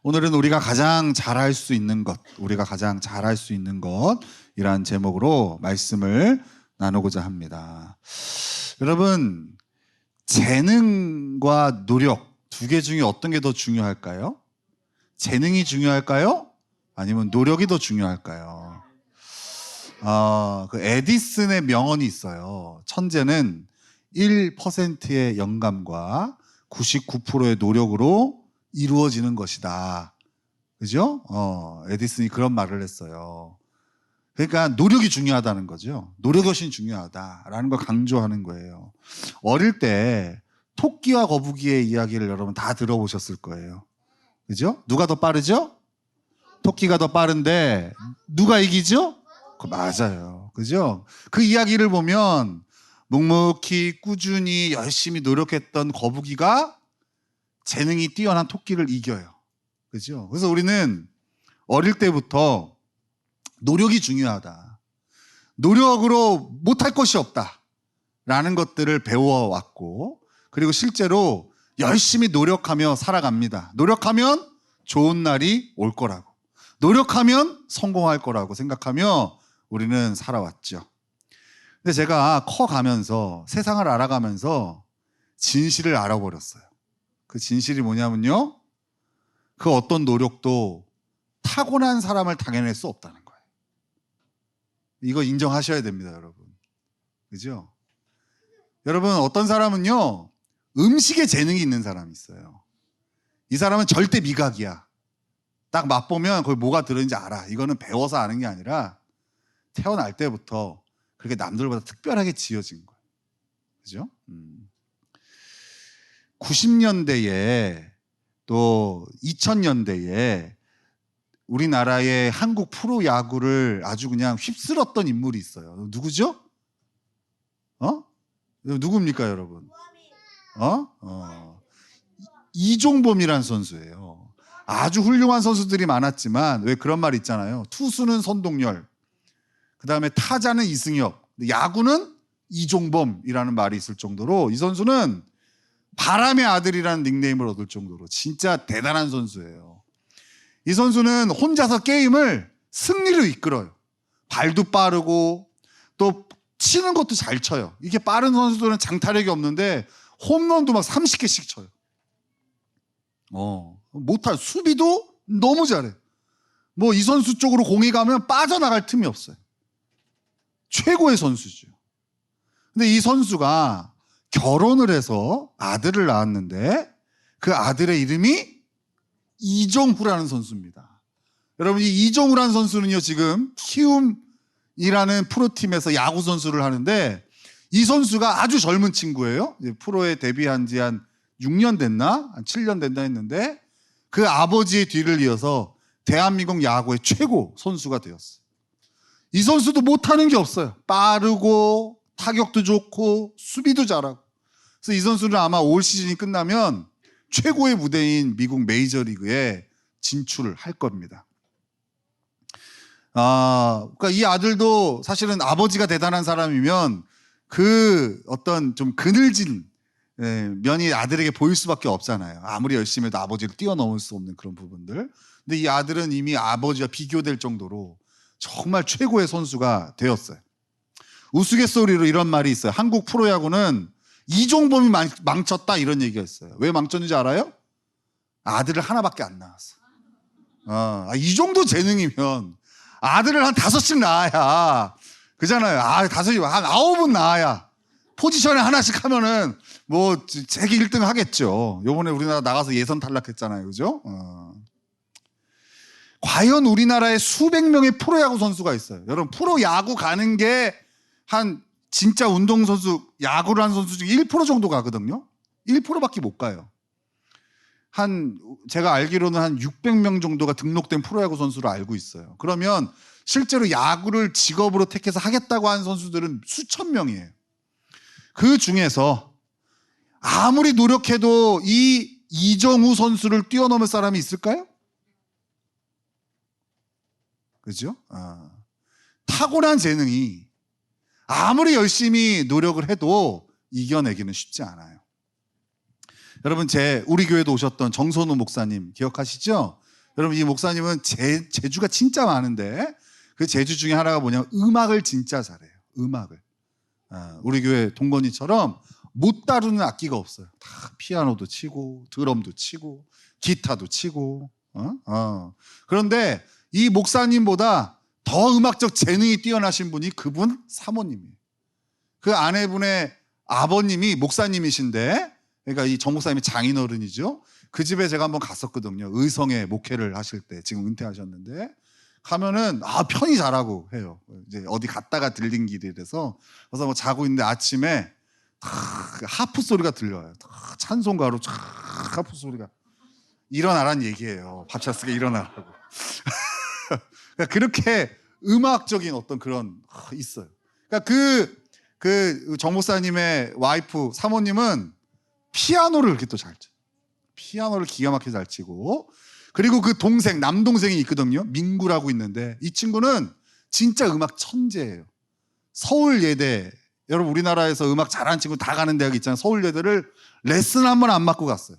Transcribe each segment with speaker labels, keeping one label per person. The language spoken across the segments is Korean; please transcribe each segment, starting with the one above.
Speaker 1: 오늘은 우리가 가장 잘할 수 있는 것, 우리가 가장 잘할 수 있는 것이란 제목으로 말씀을 나누고자 합니다. 여러분, 재능과 노력 두 개 중에 어떤 게 더 중요할까요? 재능이 중요할까요? 아니면 노력이 더 중요할까요? 그 에디슨의 명언이 있어요. 천재는 1%의 영감과 99%의 노력으로 이루어지는 것이다. 그죠? 에디슨이 그런 말을 했어요. 그러니까 노력이 중요하다는 거죠. 노력이 훨씬 중요하다라는 걸 강조하는 거예요. 어릴 때 토끼와 거북이의 이야기를 여러분 다 들어보셨을 거예요. 그죠? 누가 더 빠르죠? 토끼가 더 빠른데 누가 이기죠? 맞아요. 그죠? 그 이야기를 보면 묵묵히 꾸준히 열심히 노력했던 거북이가 재능이 뛰어난 토끼를 이겨요. 그죠? 그래서 우리는 어릴 때부터 노력이 중요하다. 노력으로 못할 것이 없다. 라는 것들을 배워왔고, 그리고 실제로 열심히 노력하며 살아갑니다. 노력하면 좋은 날이 올 거라고. 노력하면 성공할 거라고 생각하며 우리는 살아왔죠. 근데 제가 커가면서 세상을 알아가면서 진실을 알아버렸어요. 그 진실이 뭐냐면요, 그 어떤 노력도 타고난 사람을 당해낼 수 없다는 거예요. 이거 인정하셔야 됩니다, 여러분. 그죠? 여러분, 어떤 사람은요, 음식에 재능이 있는 사람이 있어요. 이 사람은 절대 미각이야. 딱 맛보면 거기 뭐가 들어있는지 알아. 이거는 배워서 아는 게 아니라 태어날 때부터 그렇게 남들보다 특별하게 지어진 거예요. 그죠? 90년대에 또 2000년대에 우리나라의 한국 프로야구를 아주 그냥 휩쓸었던 인물이 있어요. 누구죠? 누굽니까, 여러분? 이종범이라는 선수예요. 아주 훌륭한 선수들이 많았지만 왜 그런 말 있잖아요. 투수는 선동열, 그 다음에 타자는 이승엽, 야구는 이종범이라는 말이 있을 정도로 이 선수는 바람의 아들이라는 닉네임을 얻을 정도로 진짜 대단한 선수예요. 이 선수는 혼자서 게임을 승리로 이끌어요. 발도 빠르고 또 치는 것도 잘 쳐요. 이게 빠른 선수들은 장타력이 없는데 홈런도 막 30개씩 쳐요. 못할 수비도 너무 잘해. 뭐 이 선수 쪽으로 공이 가면 빠져나갈 틈이 없어요. 최고의 선수죠. 근데 이 선수가 결혼을 해서 아들을 낳았는데 그 아들의 이름이 이정후라는 선수입니다. 여러분, 이 이정후라는 선수는요, 지금 키움이라는 프로팀에서 야구 선수를 하는데 이 선수가 아주 젊은 친구예요. 프로에 데뷔한 지 한 6년 됐나? 한 7년 됐나 했는데 그 아버지의 뒤를 이어서 대한민국 야구의 최고 선수가 되었어요. 이 선수도 못하는 게 없어요. 빠르고 타격도 좋고 수비도 잘하고. 그래서 이 선수는 아마 올 시즌이 끝나면 최고의 무대인 미국 메이저리그에 진출을 할 겁니다. 그러니까 이 아들도 사실은 아버지가 대단한 사람이면 그 어떤 좀 그늘진 면이 아들에게 보일 수밖에 없잖아요. 아무리 열심히 해도 아버지를 뛰어넘을 수 없는 그런 부분들. 근데 이 아들은 이미 아버지와 비교될 정도로 정말 최고의 선수가 되었어요. 우스갯소리로 이런 말이 있어요. 한국 프로야구는 이종범이 망쳤다, 이런 얘기가 있어요. 왜 망쳤는지 알아요? 아들을 하나밖에 안 낳았어. 이 정도 재능이면 아들을 한 5씩 낳아야, 그잖아요. 5이, 한 9은 낳아야 포지션에 하나씩 하면은 뭐 세계 1등 하겠죠. 요번에 우리나라 나가서 예선 탈락했잖아요. 그죠? 과연 우리나라에 수백 명의 프로야구 선수가 있어요. 여러분, 프로야구 가는 게 한 진짜 운동선수, 야구를 하는 선수 중에 1% 정도 가거든요. 1%밖에 못 가요. 제가 알기로는 한 600명 정도가 등록된 프로야구 선수로 알고 있어요. 그러면 실제로 야구를 직업으로 택해서 하겠다고 하는 선수들은 수천 명이에요. 그 중에서 아무리 노력해도 이 이정후 선수를 뛰어넘을 사람이 있을까요? 그죠? 타고난 재능이 아무리 열심히 노력을 해도 이겨내기는 쉽지 않아요. 여러분, 우리 교회도 오셨던 정선우 목사님 기억하시죠? 여러분 이 목사님은 재주가 진짜 많은데 그 재주 중에 하나가 뭐냐면 음악을 진짜 잘해요. 음악을. 우리 교회 동건이처럼 못 다루는 악기가 없어요. 다 피아노도 치고 드럼도 치고 기타도 치고 그런데 이 목사님보다 더 음악적 재능이 뛰어나신 분이 그분 사모님이에요. 그 아내분의 아버님이 목사님이신데, 그러니까 이 정 목사님이 장인어른이죠. 그 집에 제가 한번 갔었거든요. 의성에 목회를 하실 때, 지금 은퇴하셨는데 가면은 편히 자라고 해요. 이제 어디 갔다가 들린 길이라서 그래서 뭐 자고 있는데 아침에 하프 소리가 들려요. 찬송가로 하프 소리가 일어나란 얘기예요. 밥차스게 일어나라고. 그러니까 그렇게 음악적인 어떤 그런 있어요. 그러니까 그 정 목사님의 와이프 사모님은 피아노를 그렇게 또 잘 쳐. 피아노를 기가 막히게 잘 치고, 그리고 그 동생 남동생이 있거든요. 민구라고 있는데 이 친구는 진짜 음악 천재예요. 서울예대, 여러분 우리나라에서 음악 잘하는 친구 다 가는 대학 있잖아요. 서울예대를 레슨 한 번 안 받고 갔어요.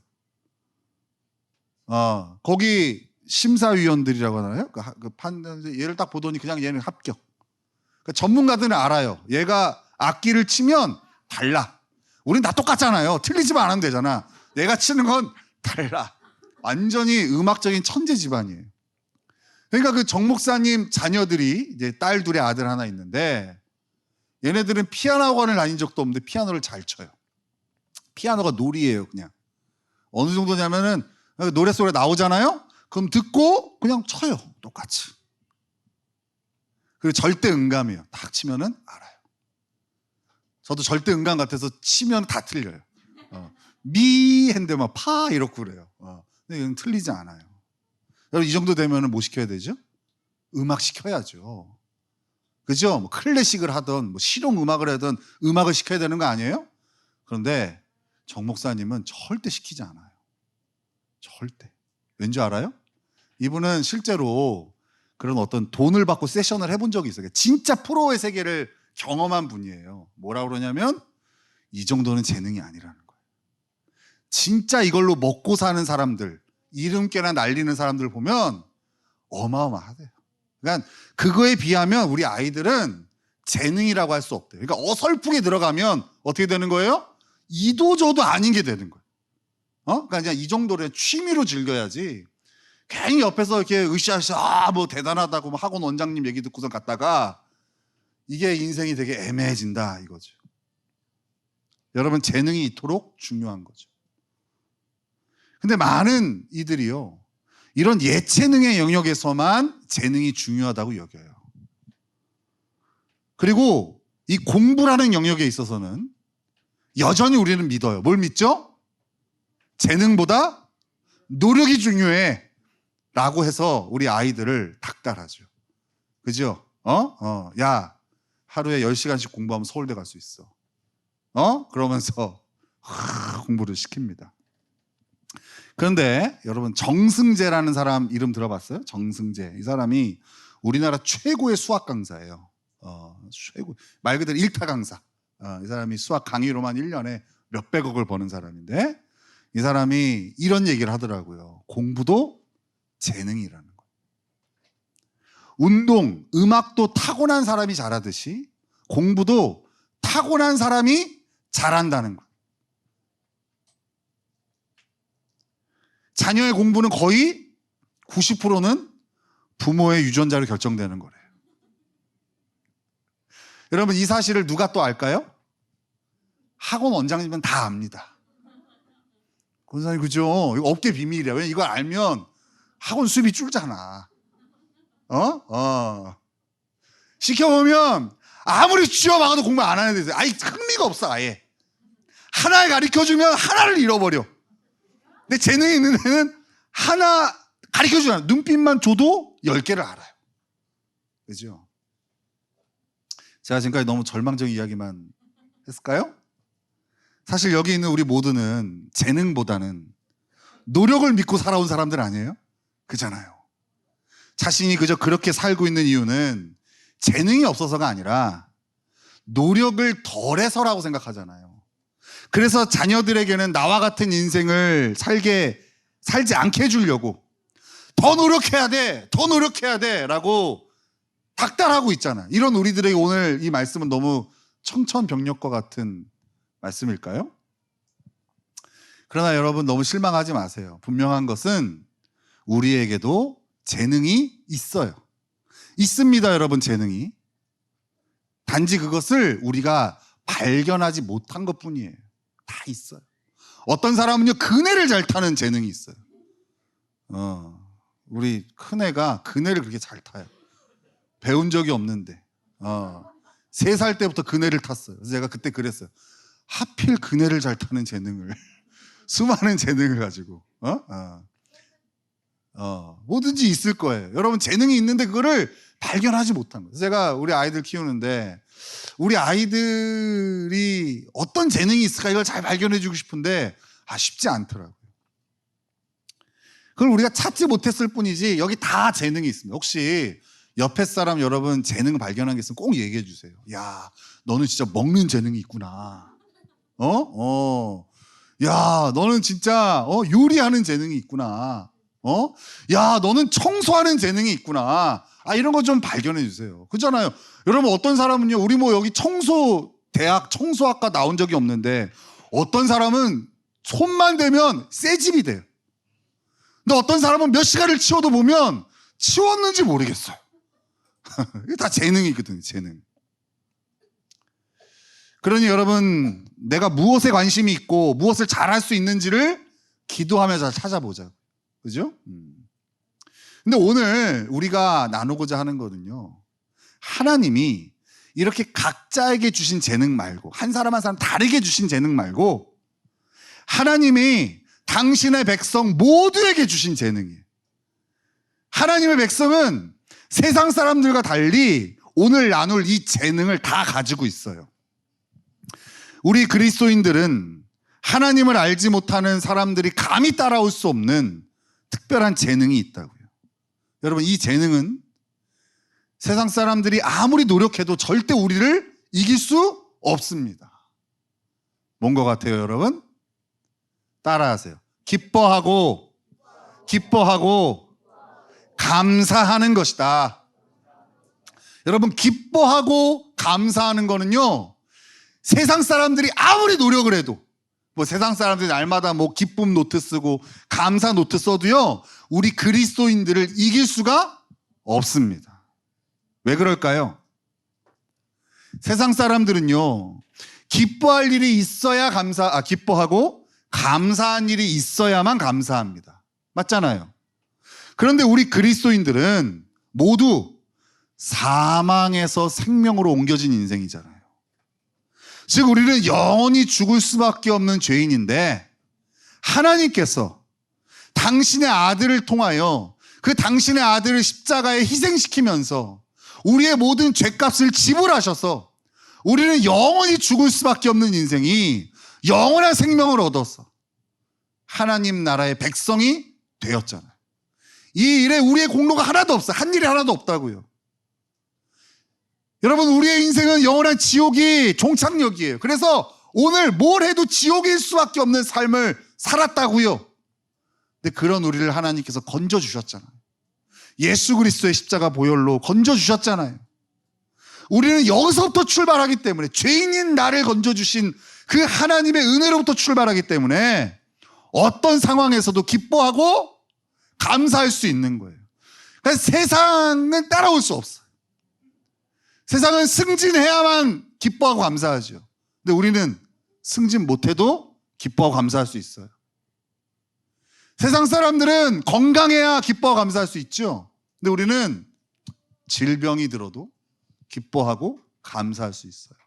Speaker 1: 거기 심사위원들이라고 하나요? 얘를 딱 보더니 그냥 얘는 합격. 그러니까 전문가들은 알아요. 얘가 악기를 치면 달라. 우린 다 똑같잖아요. 틀리지만 않으면 되잖아. 얘가 치는 건 달라. 완전히 음악적인 천재 집안이에요. 그러니까 그 정 목사님 자녀들이 이제 딸 둘에 아들 하나 있는데, 얘네들은 피아노 학원을 다닌 적도 없는데 피아노를 잘 쳐요. 피아노가 놀이예요. 그냥 어느 정도냐면은 노랫소리 나오잖아요. 그럼 듣고 그냥 쳐요. 똑같이. 그리고 절대 음감이에요. 딱 치면은 알아요. 저도 절대 음감 같아서 치면 다 틀려요. 미 했는데 막 파 이렇고 그래요. 근데 이건 틀리지 않아요. 여러분 이 정도 되면은 뭐 시켜야 되죠? 음악 시켜야죠. 그죠? 뭐 클래식을 하든 뭐 실용 음악을 하든 음악을 시켜야 되는 거 아니에요? 그런데 정 목사님은 절대 시키지 않아요. 절대. 왠지 알아요? 이분은 실제로 그런 어떤 돈을 받고 세션을 해본 적이 있어요. 진짜 프로의 세계를 경험한 분이에요. 뭐라 그러냐면 이 정도는 재능이 아니라는 거예요. 진짜 이걸로 먹고 사는 사람들, 이름깨나 날리는 사람들 보면 어마어마하대요. 그러니까 그거에 비하면 우리 아이들은 재능이라고 할 수 없대요. 그러니까 어설프게 들어가면 어떻게 되는 거예요? 이도저도 아닌 게 되는 거예요. 그러니까 그냥 이 정도로 취미로 즐겨야지. 괜히 옆에서 이렇게 으쌰으쌰 뭐 대단하다고 뭐 학원 원장님 얘기 듣고서 갔다가 이게 인생이 되게 애매해진다 이거죠. 여러분 재능이 이토록 중요한 거죠. 근데 많은 이들이요, 이런 예체능의 영역에서만 재능이 중요하다고 여겨요. 그리고 이 공부라는 영역에 있어서는 여전히 우리는 믿어요. 뭘 믿죠? 재능보다 노력이 중요해 라고 해서 우리 아이들을 닥달하죠. 그죠? 야, 하루에 10시간씩 공부하면 서울대 갈 수 있어. 그러면서 공부를 시킵니다. 그런데 여러분 정승재라는 사람 이름 들어봤어요? 정승재. 이 사람이 우리나라 최고의 수학 강사예요. 최고, 말 그대로 일타 강사. 이 사람이 수학 강의로만 1년에 몇백억을 버는 사람인데, 이 사람이 이런 얘기를 하더라고요. 공부도 재능이라는 거예요. 운동, 음악도 타고난 사람이 잘하듯이 공부도 타고난 사람이 잘한다는 거예요. 자녀의 공부는 거의 90%는 부모의 유전자로 결정되는 거래요. 여러분 이 사실을 누가 또 알까요? 학원 원장님은 다 압니다. 권사님 그죠? 이거 업계 비밀이야. 왜냐면 이걸 알면 학원 수입이 줄잖아. 시켜보면 아무리 쥐어박아도 공부 안 하는 데서 흥미가 없어. 아예 하나를 가르쳐주면 하나를 잃어버려. 근데 재능이 있는 애는 하나 가르쳐주잖아. 눈빛만 줘도 10개를 알아요. 그죠? 제가 지금까지 너무 절망적인 이야기만 했을까요? 사실 여기 있는 우리 모두는 재능보다는 노력을 믿고 살아온 사람들 아니에요? 그잖아요. 자신이 그저 그렇게 살고 있는 이유는 재능이 없어서가 아니라 노력을 덜해서라고 생각하잖아요. 그래서 자녀들에게는 나와 같은 인생을 살지 않게 해주려고 더 노력해야 돼, 더 노력해야 돼 라고 닥달하고 있잖아. 이런 우리들에게 오늘 이 말씀은 너무 청천벽력과 같은 말씀일까요? 그러나 여러분 너무 실망하지 마세요. 분명한 것은 우리에게도 재능이 있어요. 있습니다, 여러분. 재능이. 단지 그것을 우리가 발견하지 못한 것뿐이에요. 다 있어요. 어떤 사람은요, 그네를 잘 타는 재능이 있어요. 우리 큰애가 그네를 그렇게 잘 타요. 배운 적이 없는데 3살 때부터 그네를 탔어요. 그래서 제가 그때 그랬어요. 하필 그네를 잘 타는 재능을 수많은 재능을 가지고 뭐든지 있을 거예요. 여러분 재능이 있는데 그거를 발견하지 못한 거예요. 제가 우리 아이들 키우는데 우리 아이들이 어떤 재능이 있을까 이걸 잘 발견해 주고 싶은데 쉽지 않더라고요. 그걸 우리가 찾지 못했을 뿐이지 여기 다 재능이 있습니다. 혹시 옆에 사람 여러분 재능 발견한 게 있으면 꼭 얘기해 주세요. 야, 너는 진짜 먹는 재능이 있구나. 야, 너는 진짜 요리하는 재능이 있구나. 야, 너는 청소하는 재능이 있구나. 이런 거 좀 발견해 주세요. 그렇잖아요. 여러분 어떤 사람은요, 우리 뭐 여기 대학 청소학과 나온 적이 없는데 어떤 사람은 손만 대면 새집이 돼요. 근데 어떤 사람은 몇 시간을 치워도 보면 치웠는지 모르겠어요. 이게 다 재능이거든요, 재능. 그러니 여러분, 내가 무엇에 관심이 있고 무엇을 잘할 수 있는지를 기도하면서 찾아보자. 그죠? 근데 오늘 우리가 나누고자 하는 거는요, 하나님이 이렇게 각자에게 주신 재능 말고, 한 사람 한 사람 다르게 주신 재능 말고, 하나님이 당신의 백성 모두에게 주신 재능이에요. 하나님의 백성은 세상 사람들과 달리 오늘 나눌 이 재능을 다 가지고 있어요. 우리 그리스도인들은 하나님을 알지 못하는 사람들이 감히 따라올 수 없는 특별한 재능이 있다고요. 여러분, 이 재능은 세상 사람들이 아무리 노력해도 절대 우리를 이길 수 없습니다. 뭔 것 같아요, 여러분? 따라하세요. 기뻐하고 감사하는 것이다. 여러분, 기뻐하고 감사하는 거는요, 세상 사람들이 아무리 노력을 해도, 세상 사람들이 날마다 기쁨 노트 쓰고 감사 노트 써도요, 우리 그리스도인들을 이길 수가 없습니다. 왜 그럴까요? 세상 사람들은요, 기뻐할 일이 있어야 기뻐하고 감사한 일이 있어야만 감사합니다. 맞잖아요. 그런데 우리 그리스도인들은 모두 사망에서 생명으로 옮겨진 인생이잖아요. 즉 우리는 영원히 죽을 수밖에 없는 죄인인데, 하나님께서 당신의 아들을 통하여 그 당신의 아들을 십자가에 희생시키면서 우리의 모든 죄값을 지불하셔서 우리는 영원히 죽을 수밖에 없는 인생이 영원한 생명을 얻어서 하나님 나라의 백성이 되었잖아요. 이 일에 우리의 공로가 하나도 없어요. 한 일이 하나도 없다고요. 여러분, 우리의 인생은 영원한 지옥이 종착역이에요. 그래서 오늘 뭘 해도 지옥일 수밖에 없는 삶을 살았다고요. 근데 그런 우리를 하나님께서 건져주셨잖아요. 예수 그리스도의 십자가 보혈로 건져주셨잖아요. 우리는 여기서부터 출발하기 때문에, 죄인인 나를 건져주신 그 하나님의 은혜로부터 출발하기 때문에 어떤 상황에서도 기뻐하고 감사할 수 있는 거예요. 그러니까 세상은 따라올 수 없어요. 세상은 승진해야만 기뻐하고 감사하죠. 근데 우리는 승진 못해도 기뻐하고 감사할 수 있어요. 세상 사람들은 건강해야 기뻐하고 감사할 수 있죠. 근데 우리는 질병이 들어도 기뻐하고 감사할 수 있어요.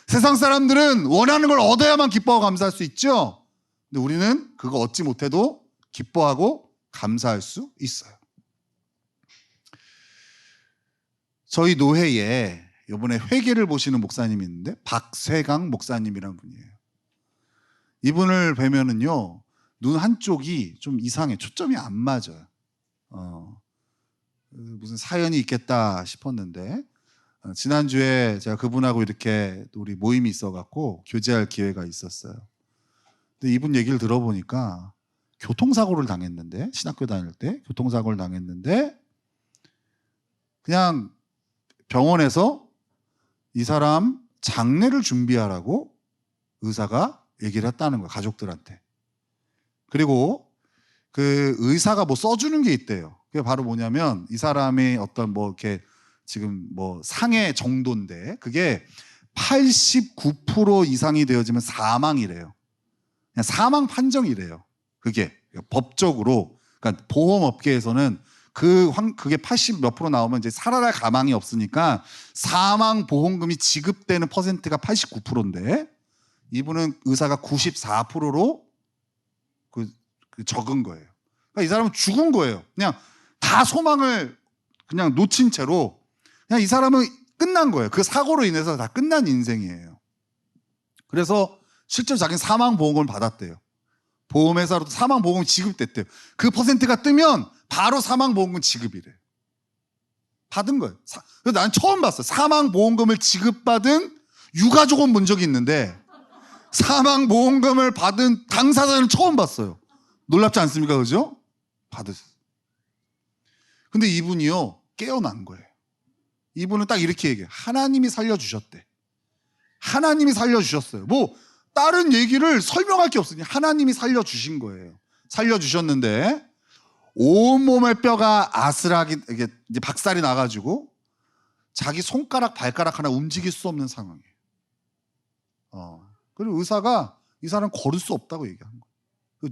Speaker 1: 세상 사람들은 원하는 걸 얻어야만 기뻐하고 감사할 수 있죠. 근데 우리는 그거 얻지 못해도 기뻐하고 감사할 수 있어요. 저희 노회에 이번에 회개를 보시는 목사님이 있는데, 박세강 목사님이라는 분이에요. 이분을 뵈면은요, 눈 한쪽이 좀 이상해. 초점이 안 맞아요. 무슨 사연이 있겠다 싶었는데, 지난주에 제가 그분하고 이렇게 우리 모임이 있어갖고 교제할 기회가 있었어요. 근데 이분 얘기를 들어보니까 교통사고를 당했는데, 신학교 다닐 때 교통사고를 당했는데 그냥 병원에서 이 사람 장례를 준비하라고 의사가 얘기를 했다는 거예요, 가족들한테. 그리고 그 의사가 뭐 써주는 게 있대요. 그게 바로 뭐냐면 이 사람의 어떤 뭐 이렇게 지금 뭐 상해 정도인데 그게 89% 이상이 되어지면 사망이래요. 그냥 사망 판정이래요. 그게 법적으로. 그러니까 보험업계에서는 그게 80 몇 프로 나오면 이제 살아날 가망이 없으니까 사망 보험금이 지급되는 퍼센트가 89%인데 이분은 의사가 94%로 그 적은 거예요. 그러니까 이 사람은 죽은 거예요. 그냥 다 소망을 그냥 놓친 채로 그냥 이 사람은 끝난 거예요. 그 사고로 인해서 다 끝난 인생이에요. 그래서 실제로 자기는 사망보험금을 받았대요. 보험회사로도 사망보험금 지급됐대요. 그 퍼센트가 뜨면 바로 사망보험금 지급이래요. 받은 거예요. 그래서 난 처음 봤어요. 사망보험금을 지급받은 유가족은 본 적이 있는데 사망보험금을 받은 당사자는 처음 봤어요. 놀랍지 않습니까? 그죠? 받으셨어요. 근데 이분이요, 깨어난 거예요. 이분은 딱 이렇게 얘기해요. 하나님이 살려주셨대. 하나님이 살려주셨어요. 뭐 다른 얘기를 설명할 게 없으니 하나님이 살려주신 거예요. 살려주셨는데 온몸의 뼈가 아슬하게 이게 이제 박살이 나가지고 자기 손가락 발가락 하나 움직일 수 없는 상황이에요. 그리고 의사가 이 사람 걸을 수 없다고 얘기한 거예요.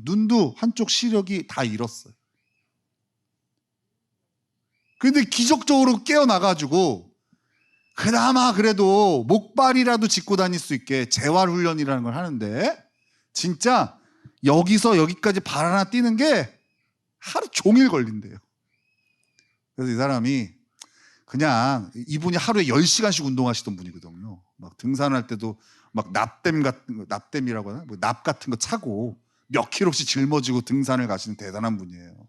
Speaker 1: 눈도 한쪽 시력이 다 잃었어요. 근데 기적적으로 깨어나가지고 그나마 그래도 목발이라도 짚고 다닐 수 있게 재활훈련이라는 걸 하는데 진짜 여기서 여기까지 발 하나 뛰는 게 하루 종일 걸린대요. 그래서 이 사람이 그냥 이분이 하루에 10시간씩 운동하시던 분이거든요. 막 등산할 때도 막 납댐이라고 하나? 뭐 납 같은 거 차고 몇 킬로씩 짊어지고 등산을 가시는 대단한 분이에요.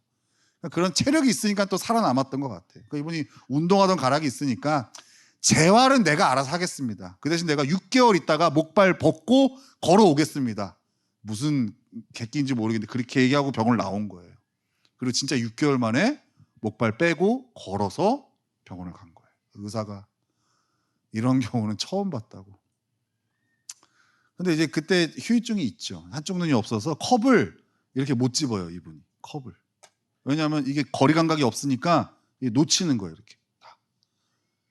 Speaker 1: 그런 체력이 있으니까 또 살아남았던 것 같아요. 그러니까 이분이 운동하던 가락이 있으니까 재활은 내가 알아서 하겠습니다. 그 대신 내가 6개월 있다가 목발 벗고 걸어오겠습니다. 무슨 객기인지 모르겠는데 그렇게 얘기하고 병원을 나온 거예요. 그리고 진짜 6개월 만에 목발 빼고 걸어서 병원을 간 거예요. 의사가 이런 경우는 처음 봤다고. 근데 이제 그때 후유증이 있죠. 한쪽 눈이 없어서 컵을 이렇게 못 집어요, 이분이. 컵을. 왜냐하면 이게 거리 감각이 없으니까 놓치는 거예요, 이렇게.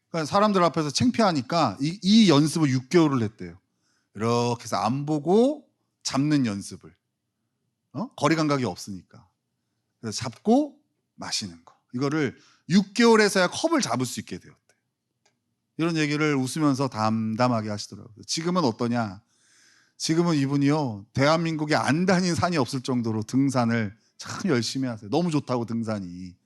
Speaker 1: 그러니까 사람들 앞에서 창피하니까 이 연습을 6개월을 했대요. 이렇게 해서 안 보고 잡는 연습을. 거리 감각이 없으니까. 그래서 잡고 마시는 거. 이거를 6개월에서야 컵을 잡을 수 있게 되었대요. 이런 얘기를 웃으면서 담담하게 하시더라고요. 지금은 어떠냐? 지금은 이분이요, 대한민국에 안 다닌 산이 없을 정도로 등산을 참 열심히 하세요. 너무 좋다고 등산이.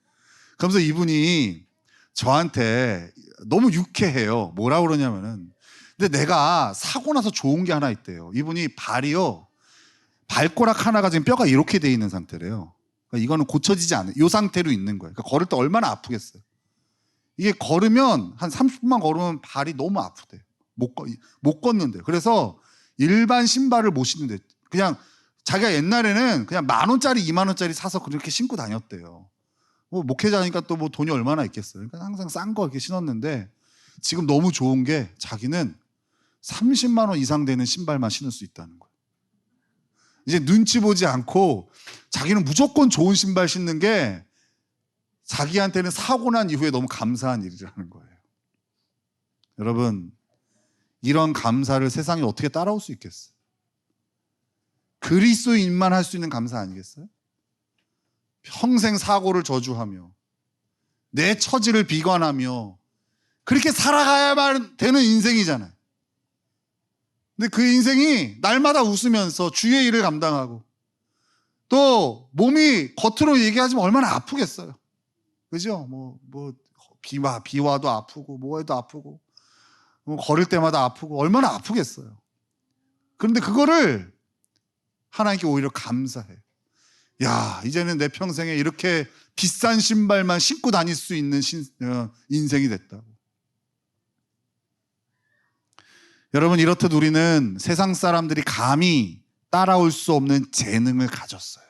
Speaker 1: 그러면서 이분이 저한테 너무 유쾌해요. 뭐라 그러냐면은, 근데 내가 사고 나서 좋은 게 하나 있대요. 이분이 발이요, 발가락 하나가 지금 뼈가 이렇게 돼 있는 상태래요. 그러니까 이거는 고쳐지지 않아요. 이 상태로 있는 거예요. 그러니까 걸을 때 얼마나 아프겠어요. 이게 걸으면 한 30분만 걸으면 발이 너무 아프대요. 못 걷는데요. 그래서 일반 신발을 못 신는데 그냥 자기가 옛날에는 그냥 10,000원짜리 20,000원짜리 사서 그렇게 신고 다녔대요. 뭐 목회자니까 또 뭐 돈이 얼마나 있겠어요. 그러니까 항상 싼 거 이렇게 신었는데 지금 너무 좋은 게 자기는 30만 원 이상 되는 신발만 신을 수 있다는 거예요. 이제 눈치 보지 않고 자기는 무조건 좋은 신발 신는 게 자기한테는 사고 난 이후에 너무 감사한 일이라는 거예요. 여러분, 이런 감사를 세상에 어떻게 따라올 수 있겠어요? 그리스도인만 할 수 있는 감사 아니겠어요? 평생 사고를 저주하며 내 처지를 비관하며 그렇게 살아가야만 되는 인생이잖아요. 근데 그 인생이 날마다 웃으면서 주의 일을 감당하고 또 몸이 겉으로 얘기하지만 얼마나 아프겠어요. 그죠? 비와도 아프고 뭐해도 아프고 뭐 걸을 때마다 아프고 얼마나 아프겠어요. 그런데 그거를 하나님께 오히려 감사해. 야, 이제는 내 평생에 이렇게 비싼 신발만 신고 다닐 수 있는 인생이 됐다고. 여러분, 이렇듯 우리는 세상 사람들이 감히 따라올 수 없는 재능을 가졌어요.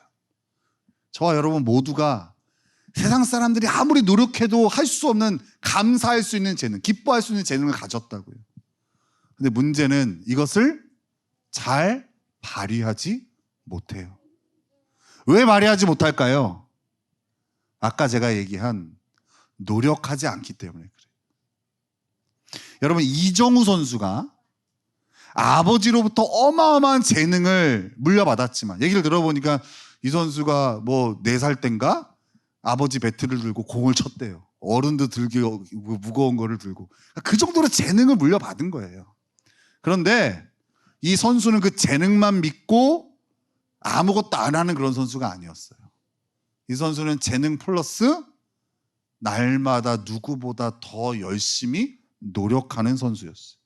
Speaker 1: 저와 여러분 모두가 세상 사람들이 아무리 노력해도 할 수 없는 감사할 수 있는 재능, 기뻐할 수 있는 재능을 가졌다고요. 근데 문제는 이것을 잘 발휘하지 못해요. 왜 발휘하지 못할까요? 아까 제가 얘기한 노력하지 않기 때문에 그래요. 여러분, 이정우 선수가 아버지로부터 어마어마한 재능을 물려받았지만, 얘기를 들어보니까 이 선수가 뭐 4살 땐가 아버지 배트를 들고 공을 쳤대요. 어른도 들기 무거운 거를 들고. 그 정도로 재능을 물려받은 거예요. 그런데 이 선수는 그 재능만 믿고 아무것도 안 하는 그런 선수가 아니었어요. 이 선수는 재능 플러스 날마다 누구보다 더 열심히 노력하는 선수였어요.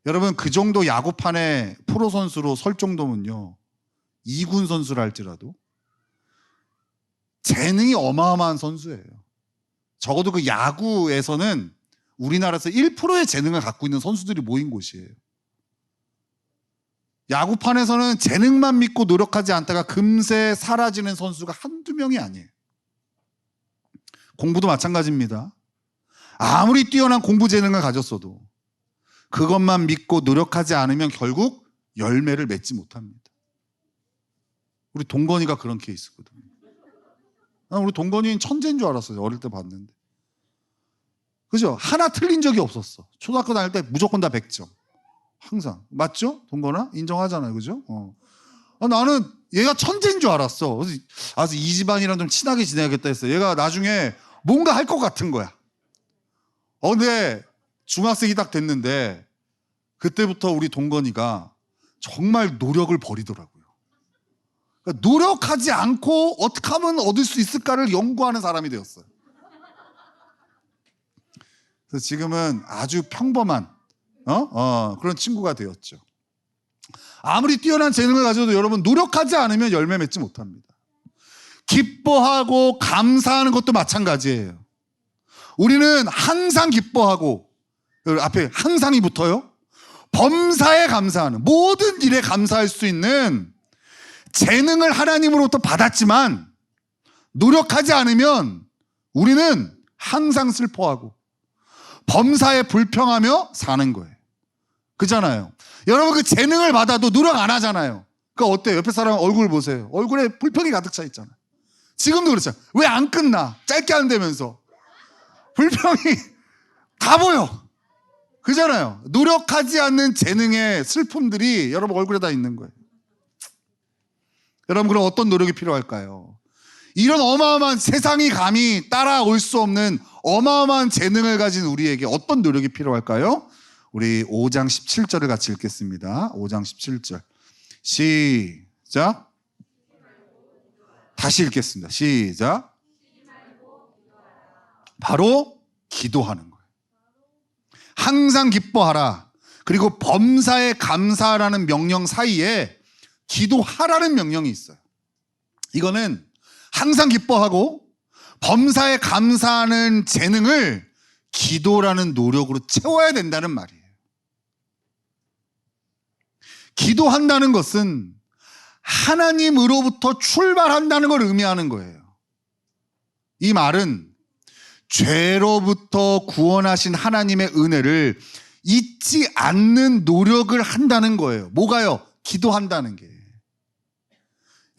Speaker 1: 여러분, 그 정도 야구판에 프로 선수로 설 정도면요, 2군 선수라 할지라도 재능이 어마어마한 선수예요. 적어도 그 야구에서는 우리나라에서 1%의 재능을 갖고 있는 선수들이 모인 곳이에요. 야구판에서는 재능만 믿고 노력하지 않다가 금세 사라지는 선수가 한두 명이 아니에요. 공부도 마찬가지입니다. 아무리 뛰어난 공부 재능을 가졌어도 그것만 믿고 노력하지 않으면 결국 열매를 맺지 못합니다. 우리 동건이가 그런 케이스거든요. 우리 동건이는 천재인 줄 알았어요. 어릴 때 봤는데. 그죠? 하나 틀린 적이 없었어. 초등학교 다닐 때 무조건 다 100점. 항상. 맞죠? 동건아? 인정하잖아요. 그죠? 나는 얘가 천재인 줄 알았어. 그래서 이 집안이랑 좀 친하게 지내야겠다 했어. 얘가 나중에 뭔가 할 것 같은 거야. 근데 중학생이 딱 됐는데 그때부터 우리 동건이가 정말 노력을 버리더라고요. 그러니까 노력하지 않고 어떻게 하면 얻을 수 있을까를 연구하는 사람이 되었어요. 그래서 지금은 아주 평범한 그런 친구가 되었죠. 아무리 뛰어난 재능을 가져도 여러분, 노력하지 않으면 열매 맺지 못합니다. 기뻐하고 감사하는 것도 마찬가지예요. 우리는 항상 기뻐하고, 앞에 항상이 붙어요. 범사에 감사하는, 모든 일에 감사할 수 있는 재능을 하나님으로부터 받았지만 노력하지 않으면 우리는 항상 슬퍼하고 범사에 불평하며 사는 거예요. 그잖아요. 여러분, 그 재능을 받아도 노력 안 하잖아요. 그러니까 어때요? 옆에 사람 얼굴 보세요. 얼굴에 불평이 가득 차 있잖아요. 지금도 그렇잖아요. 왜 안 끝나? 짧게 한다면서. 불평이 다 보여. 그잖아요. 노력하지 않는 재능의 슬픔들이 여러분 얼굴에 다 있는 거예요. 여러분, 그럼 어떤 노력이 필요할까요? 이런 어마어마한, 세상이 감히 따라올 수 없는 어마어마한 재능을 가진 우리에게 어떤 노력이 필요할까요? 우리 5장 17절을 같이 읽겠습니다. 5장 17절. 시작. 다시 읽겠습니다. 시작. 바로 기도하는 거예요. 항상 기뻐하라. 그리고 범사에 감사하라는 명령 사이에 기도하라는 명령이 있어요. 이거는 항상 기뻐하고 범사에 감사하는 재능을 기도라는 노력으로 채워야 된다는 말이에요. 기도한다는 것은 하나님으로부터 출발한다는 걸 의미하는 거예요. 이 말은 죄로부터 구원하신 하나님의 은혜를 잊지 않는 노력을 한다는 거예요. 뭐가요? 기도한다는 게.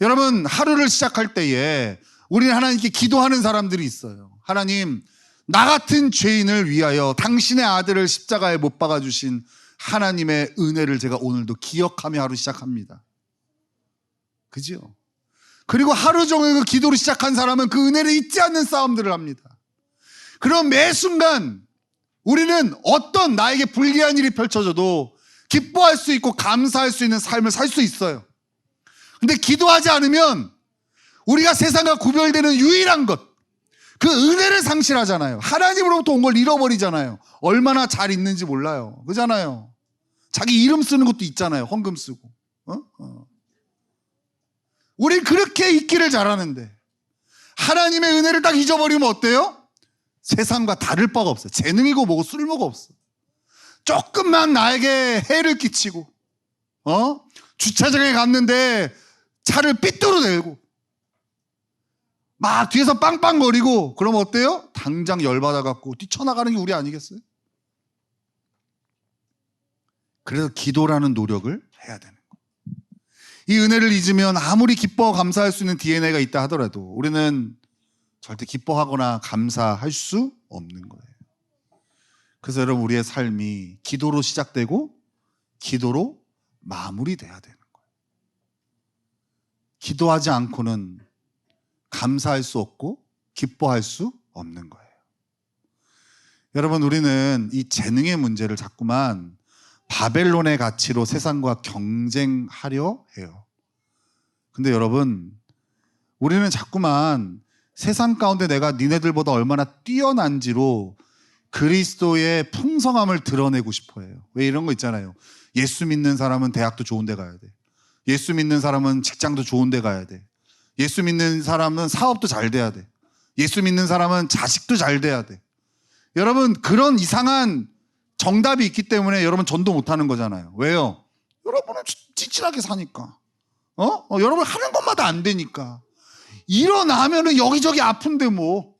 Speaker 1: 여러분, 하루를 시작할 때에 우리는 하나님께 기도하는 사람들이 있어요. 하나님, 나 같은 죄인을 위하여 당신의 아들을 십자가에 못 박아주신 하나님의 은혜를 제가 오늘도 기억하며 하루 시작합니다. 그죠? 그리고 하루 종일 그 기도를 시작한 사람은 그 은혜를 잊지 않는 싸움들을 합니다. 그럼 매 순간 우리는 어떤 나에게 불리한 일이 펼쳐져도 기뻐할 수 있고 감사할 수 있는 삶을 살 수 있어요. 근데 기도하지 않으면 우리가 세상과 구별되는 유일한 것, 그 은혜를 상실하잖아요. 하나님으로부터 온 걸 잃어버리잖아요. 얼마나 잘 있는지 몰라요. 그잖아요. 자기 이름 쓰는 것도 있잖아요. 헌금 쓰고. 우린 그렇게 있기를 잘하는데 하나님의 은혜를 딱 잊어버리면 어때요? 세상과 다를 바가 없어요. 재능이고 뭐고 쓸모가 없어. 조금만 나에게 해를 끼치고 주차장에 갔는데 차를 삐뚤어내고 막 뒤에서 빵빵거리고 그러면 어때요? 당장 열받아갖고 뛰쳐나가는 게 우리 아니겠어요? 그래서 기도라는 노력을 해야 되는 거예요. 이 은혜를 잊으면 아무리 기뻐 감사할 수 있는 DNA가 있다 하더라도 우리는 절대 기뻐하거나 감사할 수 없는 거예요. 그래서 여러분, 우리의 삶이 기도로 시작되고 기도로 마무리돼야 되는 거예요. 기도하지 않고는 감사할 수 없고 기뻐할 수 없는 거예요. 여러분, 우리는 이 재능의 문제를 자꾸만 바벨론의 가치로 세상과 경쟁하려 해요. 근데 여러분, 우리는 자꾸만 세상 가운데 내가 니네들보다 얼마나 뛰어난지로 그리스도의 풍성함을 드러내고 싶어 해요. 왜 이런 거 있잖아요. 예수 믿는 사람은 대학도 좋은 데 가야 돼. 예수 믿는 사람은 직장도 좋은 데 가야 돼. 예수 믿는 사람은 사업도 잘 돼야 돼. 예수 믿는 사람은 자식도 잘 돼야 돼. 여러분, 그런 이상한 정답이 있기 때문에 여러분 전도 못하는 거잖아요. 왜요? 여러분은 찌질하게 사니까. 여러분 하는 것마다 안 되니까. 일어나면은 여기저기 아픈데 뭐.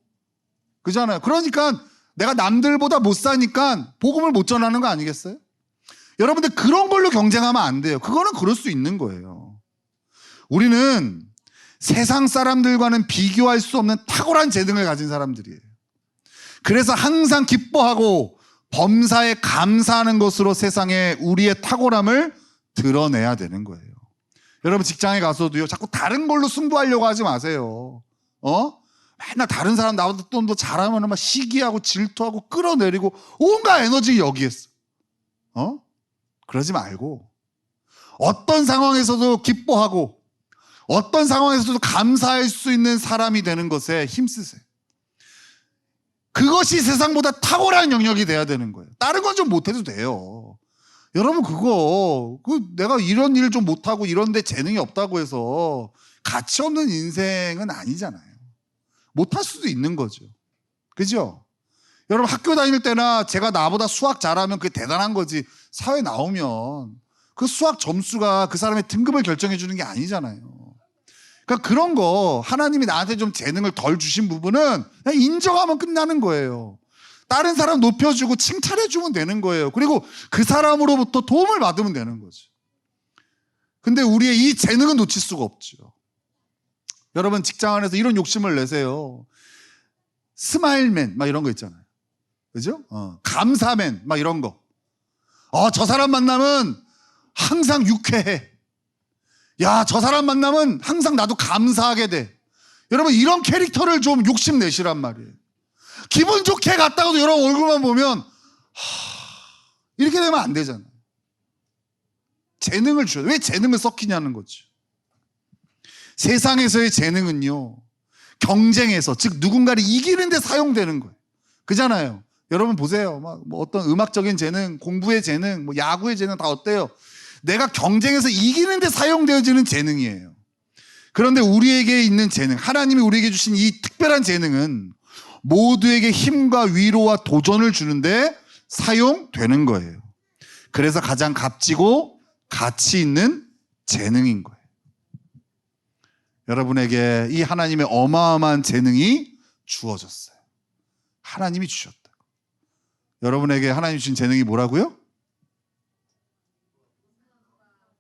Speaker 1: 그잖아요. 그러니까 내가 남들보다 못 사니까 복음을 못 전하는 거 아니겠어요? 여러분들 그런 걸로 경쟁하면 안 돼요. 그거는 그럴 수 있는 거예요. 우리는 세상 사람들과는 비교할 수 없는 탁월한 재능을 가진 사람들이에요. 그래서 항상 기뻐하고 범사에 감사하는 것으로 세상에 우리의 탁월함을 드러내야 되는 거예요. 여러분, 직장에 가서도요, 자꾸 다른 걸로 승부하려고 하지 마세요. 맨날 다른 사람 나보다 좀 더 잘하면 막 시기하고 질투하고 끌어내리고 온갖 에너지 여기에 써. 그러지 말고 어떤 상황에서도 기뻐하고 어떤 상황에서도 감사할 수 있는 사람이 되는 것에 힘쓰세요. 그것이 세상보다 탁월한 영역이 돼야 되는 거예요. 다른 건 좀 못해도 돼요. 여러분, 내가 이런 일 좀 못하고 이런 데 재능이 없다고 해서 가치 없는 인생은 아니잖아요. 못할 수도 있는 거죠. 그죠? 여러분, 학교 다닐 때나 제가 나보다 수학 잘하면 그게 대단한 거지, 사회 나오면 그 수학 점수가 그 사람의 등급을 결정해 주는 게 아니잖아요. 그러니까 그런 거, 하나님이 나한테 좀 재능을 덜 주신 부분은 그냥 인정하면 끝나는 거예요. 다른 사람 높여주고 칭찬해주면 되는 거예요. 그리고 그 사람으로부터 도움을 받으면 되는 거죠. 근데 우리의 이 재능은 놓칠 수가 없죠. 여러분, 직장 안에서 이런 욕심을 내세요. 스마일맨 막 이런 거 있잖아요. 그죠? 감사맨 막 이런 거. 저 사람 만나면 항상 유쾌해. 야, 저 사람 만나면 항상 나도 감사하게 돼. 여러분, 이런 캐릭터를 좀 욕심내시란 말이에요. 기분 좋게 갔다가도 여러분 얼굴만 보면 이렇게 되면 안 되잖아요. 재능을 주셔야 돼요. 왜 재능을 썩히냐는 거죠. 세상에서의 재능은요, 경쟁에서, 즉 누군가를 이기는 데 사용되는 거예요. 그잖아요. 여러분 보세요. 뭐 어떤 음악적인 재능, 공부의 재능, 뭐 야구의 재능 다 어때요? 내가 경쟁에서 이기는 데 사용되어지는 재능이에요. 그런데 우리에게 있는 재능, 하나님이 우리에게 주신 이 특별한 재능은 모두에게 힘과 위로와 도전을 주는데 사용되는 거예요. 그래서 가장 값지고 가치 있는 재능인 거예요. 여러분에게 이 하나님의 어마어마한 재능이 주어졌어요. 하나님이 주셨다. 여러분에게 하나님 주신 재능이 뭐라고요?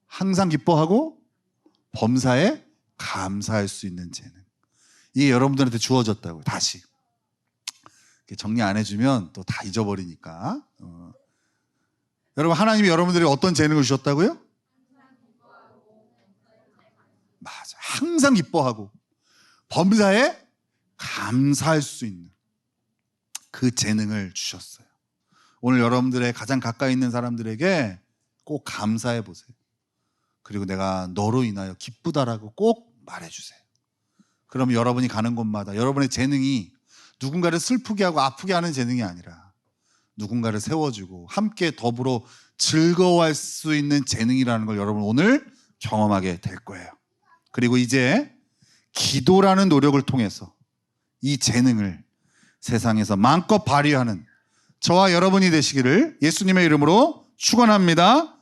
Speaker 1: 항상 기뻐하고 범사에 감사할 수 있는 재능. 이게 여러분들한테 주어졌다고요. 다시 정리 안 해주면 또 다 잊어버리니까. 여러분, 하나님이 여러분들에게 어떤 재능을 주셨다고요? 맞아. 항상 기뻐하고 범사에 감사할 수 있는 그 재능을 주셨어요. 오늘 여러분들의 가장 가까이 있는 사람들에게 꼭 감사해 보세요. 그리고 내가 너로 인하여 기쁘다라고 꼭 말해주세요. 그럼 여러분이 가는 곳마다 여러분의 재능이 누군가를 슬프게 하고 아프게 하는 재능이 아니라 누군가를 세워주고 함께 더불어 즐거워할 수 있는 재능이라는 걸 여러분 오늘 경험하게 될 거예요. 그리고 이제 기도라는 노력을 통해서 이 재능을 세상에서 마음껏 발휘하는 저와 여러분이 되시기를 예수님의 이름으로 축원합니다.